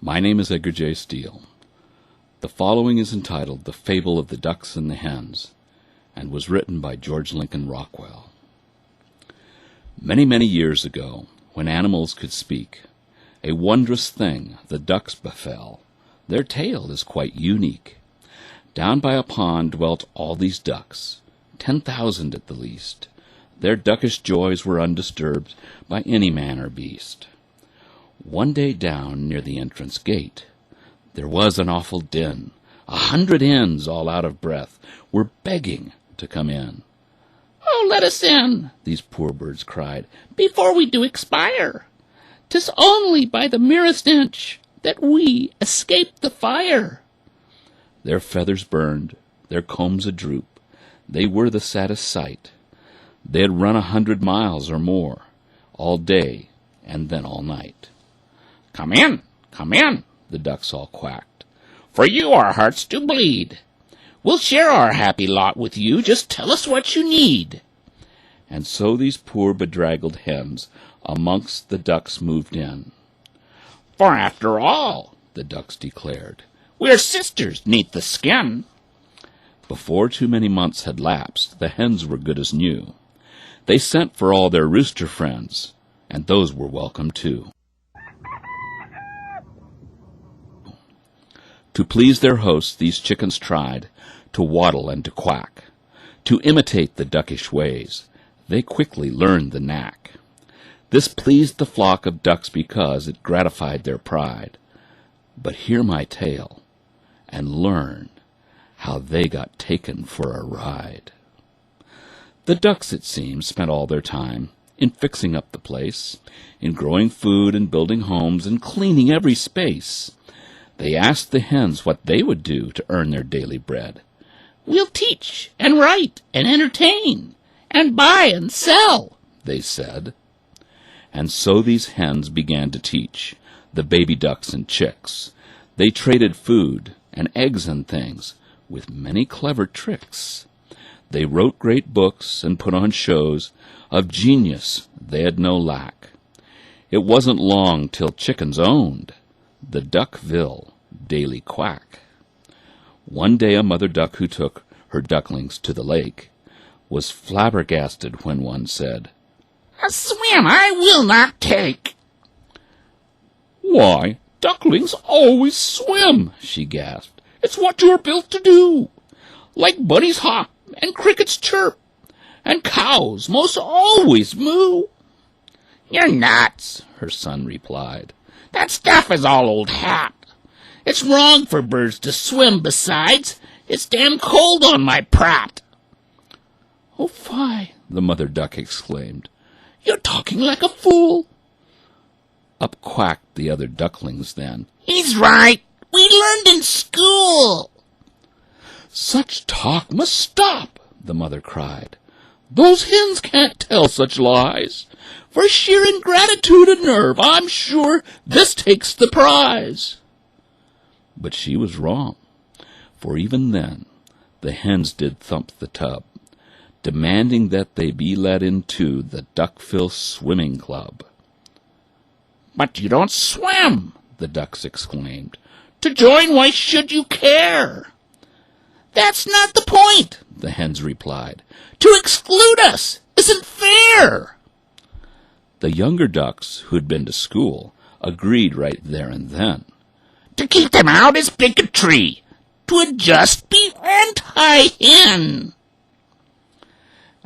My name is Edgar J. Steele. The following is entitled The Fable of the Ducks and the Hens, and was written by George Lincoln Rockwell. Many, many years ago, when animals could speak, a wondrous thing the ducks befell. Their tale is quite unique. Down by a pond dwelt all these ducks, 10,000 at the least. Their duckish joys were undisturbed by any man or beast. One day down near the entrance gate, there was an awful din. 100 hens, all out of breath, were begging to come in. "Oh, let us in," these poor birds cried, "before we do expire. 'Tis only by the merest inch that we escape the fire." Their feathers burned, their combs a-droop. They were the saddest sight. They had run 100 miles or more, all day and then all night. Come in, the ducks all quacked, "for you our hearts do bleed. We'll share our happy lot with you, just tell us what you need." And so these poor bedraggled hens amongst the ducks moved in. "For after all," the ducks declared, "we're sisters 'neath the skin." Before too many months had lapsed, the hens were good as new. They sent for all their rooster friends, and those were welcome too. To please their hosts, these chickens tried to waddle and to quack, to imitate the duckish ways. They quickly learned the knack. This pleased the flock of ducks because it gratified their pride. But hear my tale, and learn how they got taken for a ride. The ducks, it seems, spent all their time in fixing up the place, in growing food and building homes and cleaning every space. They asked the hens what they would do to earn their daily bread. "We'll teach and write and entertain and buy and sell," they said. And so these hens began to teach the baby ducks and chicks. They traded food and eggs and things with many clever tricks. They wrote great books and put on shows. Of genius they had no lack. It wasn't long till chickens owned the Duckville daily quack. One day a mother duck who took her ducklings to the lake was flabbergasted when one said, "A swim I will not take." "Why, ducklings always swim," she gasped. "It's what you're built to do. Like bunnies hop and crickets chirp, and cows most always moo." "You're nuts," her son replied. "That stuff is all old hat. It's wrong for birds to swim besides. It's damn cold on my prat." "Oh, fie," the mother duck exclaimed. "You're talking like a fool." Up quacked the other ducklings then. "He's right. We learned in school." "Such talk must stop," the mother cried. "Those hens can't tell such lies. For sheer ingratitude and nerve, I'm sure this takes the prize." But she was wrong, for even then the hens did thump the tub, demanding that they be let into the Duckville Swimming Club. "But you don't swim," the ducks exclaimed. "To join, why should you care?" "That's not the point," the hens replied. "To exclude us isn't fair." The younger ducks, who'd been to school, agreed right there and then. "To keep them out is bigotry. 'Twould just be anti-hen."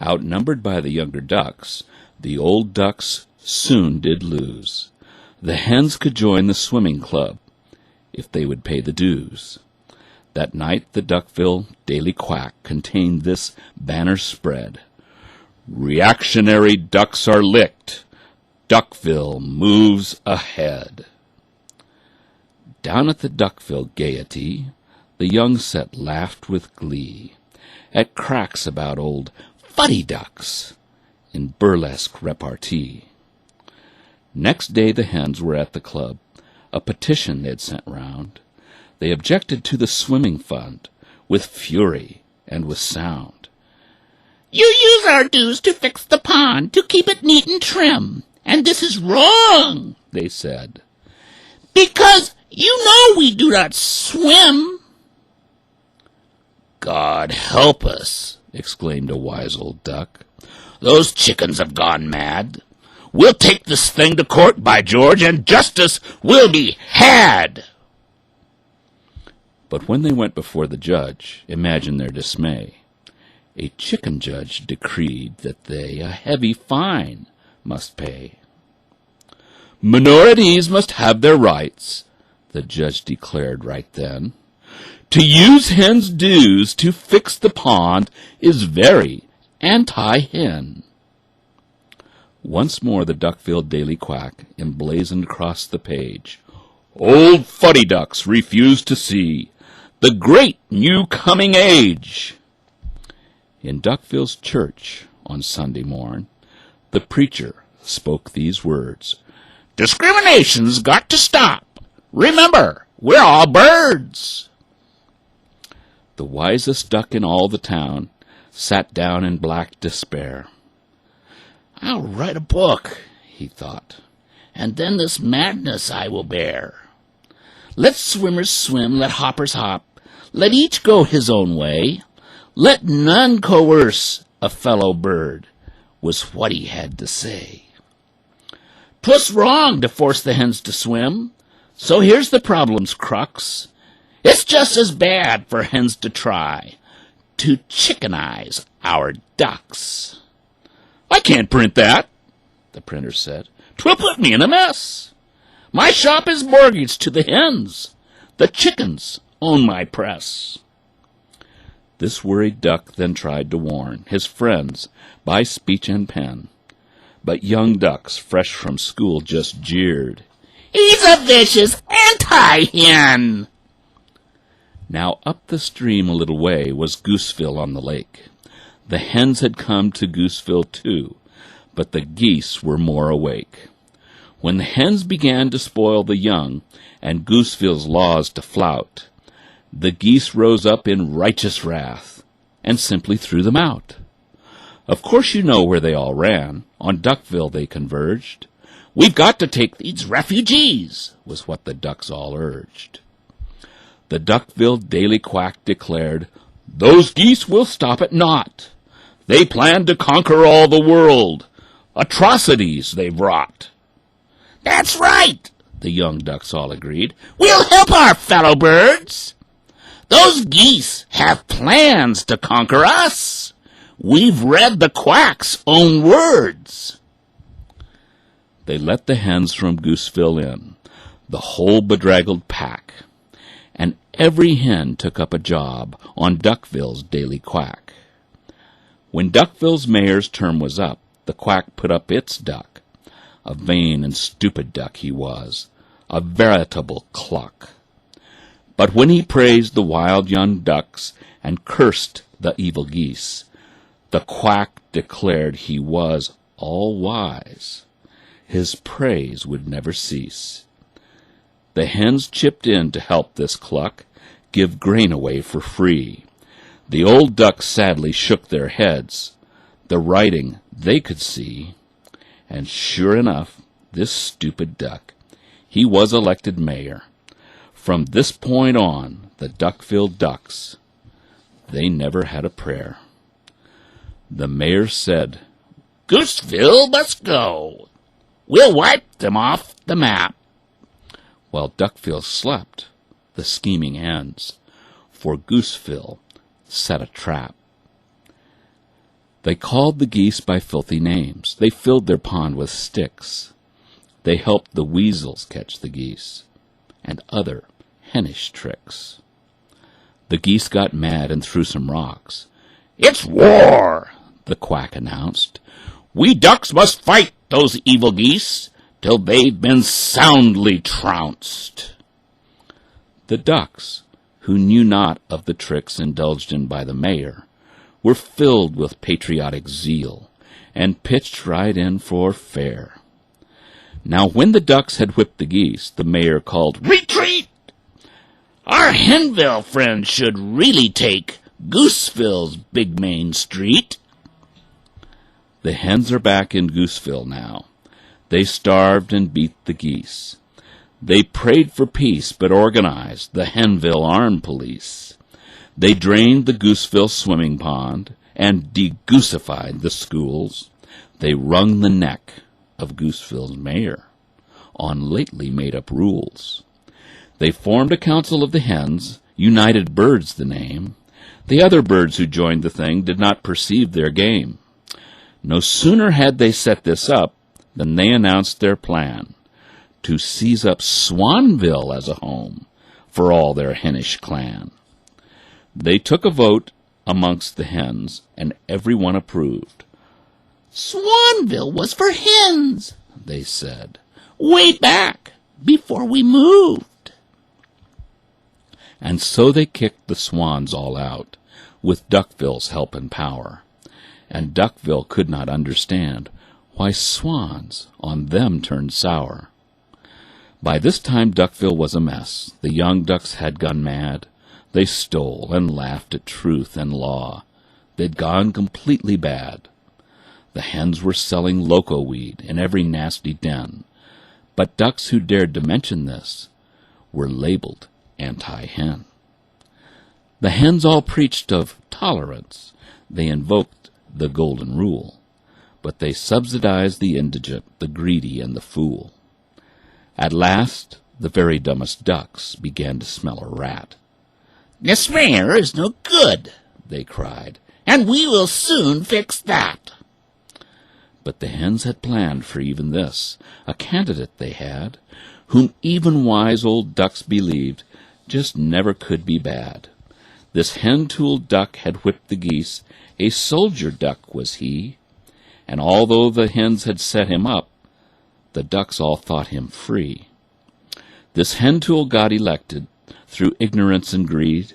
Outnumbered by the younger ducks, the old ducks soon did lose. The hens could join the swimming club if they would pay the dues. That night the Duckville Daily Quack contained this banner spread: "Reactionary ducks are licked. Duckville moves ahead." Down at the Duckville Gaiety, the young set laughed with glee at cracks about old fuddy ducks in burlesque repartee. Next day the hens were at the club. A petition they'd sent round. They objected to the swimming fund with fury and with sound. "You use our dues to fix the pond, to keep it neat and trim, and this is wrong," they said, "because you know we do not swim." "God help us," exclaimed a wise old duck. "Those chickens have gone mad. We'll take this thing to court, by George, and justice will be had." But when they went before the judge, imagine their dismay. A chicken judge decreed that they a heavy fine must pay. "Minorities must have their rights," the judge declared right then. "To use hens' dues to fix the pond is very anti-hen." Once more the Duckville Daily Quack emblazoned across the page, "Old fuddy ducks refuse to see the great new coming age." In Duckville's church on Sunday morn, the preacher spoke these words, "Discrimination's got to stop. Remember, we're all birds." The wisest duck in all the town sat down in black despair. "I'll write a book," he thought, "and then this madness I will bear. Let swimmers swim, let hoppers hop, let each go his own way. Let none coerce a fellow bird," was what he had to say. "'Twas wrong to force the hens to swim, so here's the problem's crux. It's just as bad for hens to try to chickenize our ducks." "I can't print that," the printer said. "'Twill put me in a mess. My shop is mortgaged to the hens. The chickens own my press." This worried duck then tried to warn his friends by speech and pen. But young ducks, fresh from school, just jeered, "He's a vicious anti-hen." Now up the stream a little way was Gooseville on the lake. The hens had come to Gooseville too, but the geese were more awake. When the hens began to spoil the young, and Gooseville's laws to flout, the geese rose up in righteous wrath, and simply threw them out. Of course you know where they all ran. On Duckville they converged. "We've got to take these refugees," was what the ducks all urged. The Duckville Daily Quack declared, "Those geese will stop at naught. They plan to conquer all the world. Atrocities they've wrought." "That's right," the young ducks all agreed. "We'll help our fellow birds. Those geese have plans to conquer us. We've read the quack's own words." They let the hens from Gooseville in, the whole bedraggled pack, and every hen took up a job on Duckville's Daily Quack. When Duckville's mayor's term was up, the quack put up its duck. A vain and stupid duck he was, a veritable cluck. But when he praised the wild young ducks and cursed the evil geese, the quack declared he was all-wise. His praise would never cease. The hens chipped in to help this cluck give grain away for free. The old ducks sadly shook their heads. The writing they could see. And sure enough, this stupid duck, he was elected mayor. From this point on, the Duckville Ducks, they never had a prayer. The mayor said, "Gooseville must go. We'll wipe them off the map." While Duckville slept, the scheming hens, for Gooseville set a trap. They called the geese by filthy names. They filled their pond with sticks. They helped the weasels catch the geese, and other hennish tricks. The geese got mad and threw some rocks. "It's war," the quack announced. "We ducks must fight those evil geese till they've been soundly trounced." The ducks, who knew not of the tricks indulged in by the mayor, were filled with patriotic zeal, and pitched right in for fair. Now when the ducks had whipped the geese, the mayor called, "Retreat!" Our Henville friends should really take Gooseville's big main street. The hens are back in Gooseville now. They starved and beat the geese. They prayed for peace, but organized the Henville Armed Police. They drained the Gooseville swimming pond and de-goosified the schools. They wrung the neck of Gooseville's mayor on lately made-up rules. They formed a council of the hens, United Birds the name. The other birds who joined the thing did not perceive their game. No sooner had they set this up than they announced their plan to seize up Swanville as a home for all their henish clan. They took a vote amongst the hens, and everyone approved. Swanville was for hens, they said, way back before we moved. And so they kicked the swans all out, with Duckville's help and power. And Duckville could not understand why swans on them turned sour. By this time Duckville was a mess. The young ducks had gone mad. They stole and laughed at truth and law. They'd gone completely bad. The hens were selling loco weed in every nasty den. But ducks who dared to mention this were labeled anti-hen. The hens all preached of tolerance. They invoked the golden rule. But they subsidized the indigent, the greedy, and the fool. At last, the very dumbest ducks began to smell a rat. This mayor is no good, they cried, and we will soon fix that. But the hens had planned for even this. A candidate they had, whom even wise old ducks believed just never could be bad. This hen-tooled duck had whipped the geese. A soldier duck was he. And although the hens had set him up, the ducks all thought him free. This hen-tool got elected through ignorance and greed,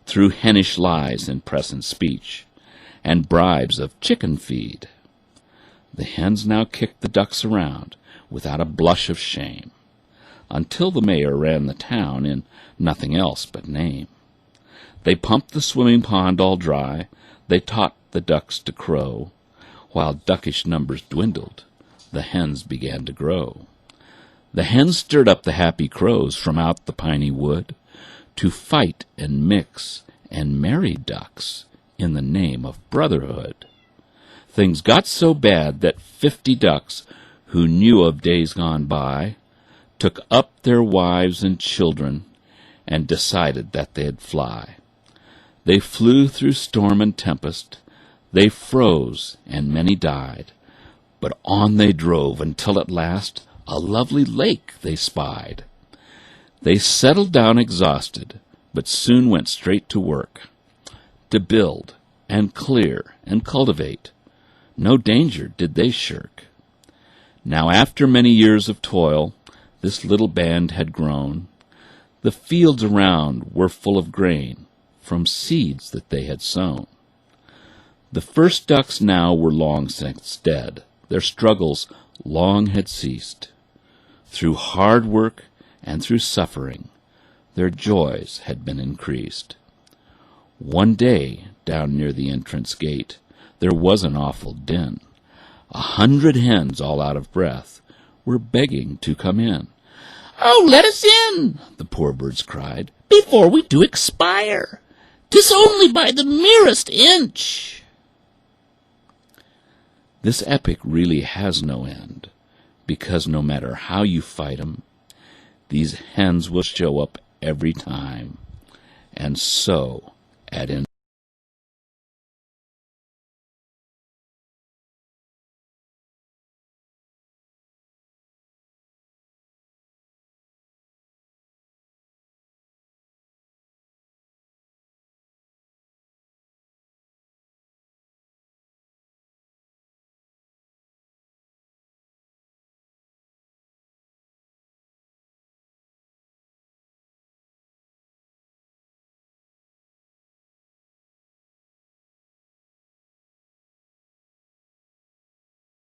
through henish lies in press and speech, and bribes of chicken feed. The hens now kicked the ducks around without a blush of shame, until the mayor ran the town in nothing else but name. They pumped the swimming pond all dry. They taught the ducks to crow. While duckish numbers dwindled, the hens began to grow. The hens stirred up the happy crows from out the piney wood to fight and mix and marry ducks in the name of brotherhood. Things got so bad that 50 ducks who knew of days gone by took up their wives and children and decided that they'd fly. They flew through storm and tempest. They froze, and many died. But on they drove until at last a lovely lake they spied. They settled down exhausted, but soon went straight to work to build and clear and cultivate. No danger did they shirk. Now after many years of toil, this little band had grown. The fields around were full of grain from seeds that they had sown. The first ducks now were long since dead. Their struggles long had ceased. Through hard work and through suffering, their joys had been increased. One day, down near the entrance gate, there was an awful din. 100 hens, all out of breath, were begging to come in. "Oh, let us in," the poor birds cried, "before we do expire. 'Tis only by the merest inch." This epic really has no end, because no matter how you fight 'em, these hens will show up every time. And so, ad infinitum.